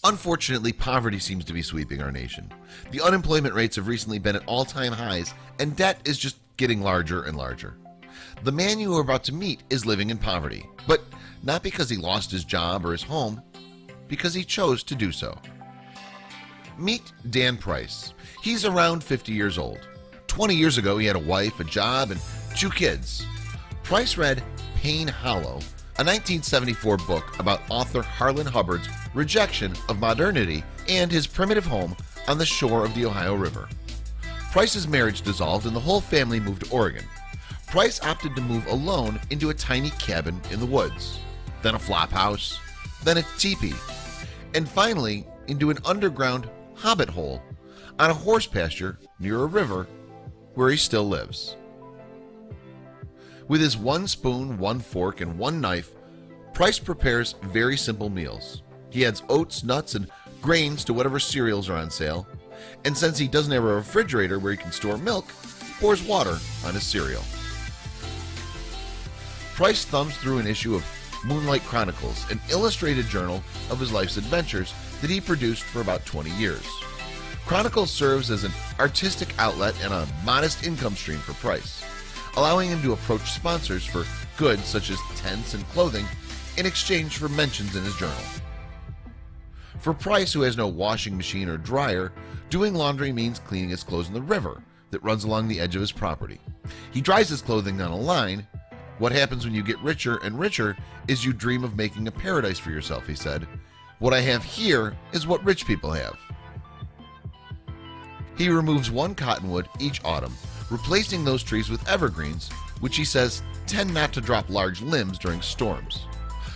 Unfortunately, poverty seems to be sweeping our nation. The unemployment rates have recently been at all-time highs, and debt is just getting larger and larger. The man you are about to meet is living in poverty, but not because he lost his job or his home, because he chose to do so. Meet Dan Price. He's around 50 years old. 20 years ago, he had a wife, a job, and 2 kids. Price read Pain Hollow, a 1974 book about author Harlan Hubbard's rejection of modernity and his primitive home on the shore of the Ohio River. Price's marriage dissolved and the whole family moved to Oregon. Price opted to move alone into a tiny cabin in the woods, then a flop house, then a teepee, and finally into an underground hobbit hole on a horse pasture near a river where he still lives. With his 1 spoon, 1 fork, and 1 knife, Price prepares very simple meals. He adds oats, nuts, and grains to whatever cereals are on sale, and since he doesn't have a refrigerator where he can store milk, pours water on his cereal. Price thumbs through an issue of Moonlight Chronicles, an illustrated journal of his life's adventures that he produced for about 20 years. Chronicles serves as an artistic outlet and a modest income stream for Price, allowing him to approach sponsors for goods such as tents and clothing in exchange for mentions in his journal. For Price, who has no washing machine or dryer, doing laundry means cleaning his clothes in the river that runs along the edge of his property. He dries his clothing on a line. What happens when you get richer and richer is you dream of making a paradise for yourself, he said. What I have here is what rich people have. He removes 1 cottonwood each autumn, replacing those trees with evergreens, which he says tend not to drop large limbs during storms.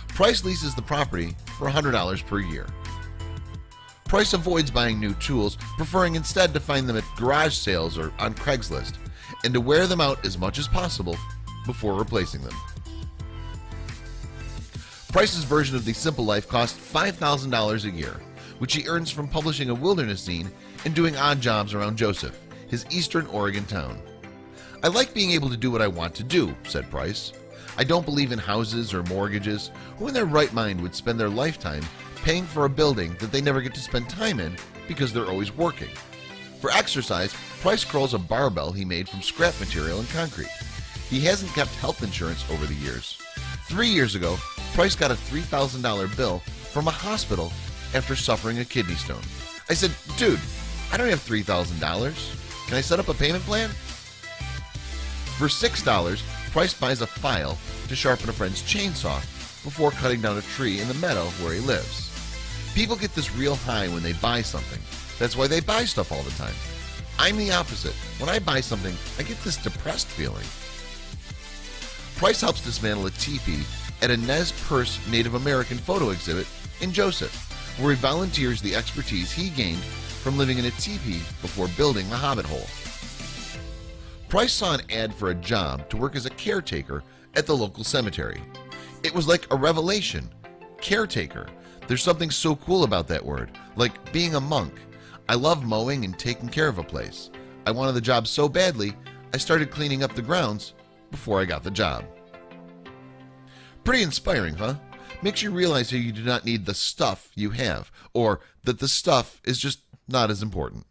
Price leases the property for $100 per year. Price avoids buying new tools, preferring instead to find them at garage sales or on Craigslist, and to wear them out as much as possible before replacing them. Price's version of the simple life costs $5,000 a year, which he earns from publishing a wilderness zine and doing odd jobs around Joseph, his eastern Oregon town. I like being able to do what I want to do, said Price. I don't believe in houses or mortgages. Who in their right mind would spend their lifetime paying for a building that they never get to spend time in because they're always working? For exercise, Price curls a barbell he made from scrap material and concrete. He hasn't kept health insurance over the years. 3 years ago, Price got a $3,000 bill from a hospital after suffering a kidney stone. I said, dude, I don't have $3,000. Can I set up a payment plan? For $6, Price buys a file to sharpen a friend's chainsaw before cutting down a tree in the meadow where he lives. People get this real high when they buy something. That's why they buy stuff all the time. I'm the opposite. When I buy something, I get this depressed feeling. Price helps dismantle a teepee at a Nez Perce Native American photo exhibit in Joseph, where he volunteers the expertise he gained from living in a teepee before building the hobbit hole. Price saw an ad for a job to work as a caretaker at the local cemetery. It was like a revelation. Caretaker. There's something so cool about that word, like being a monk. I love mowing and taking care of a place. I wanted the job so badly, I started cleaning up the grounds before I got the job. Pretty inspiring, huh? Makes you realize how you do not need the stuff you have, or that the stuff is just not as important.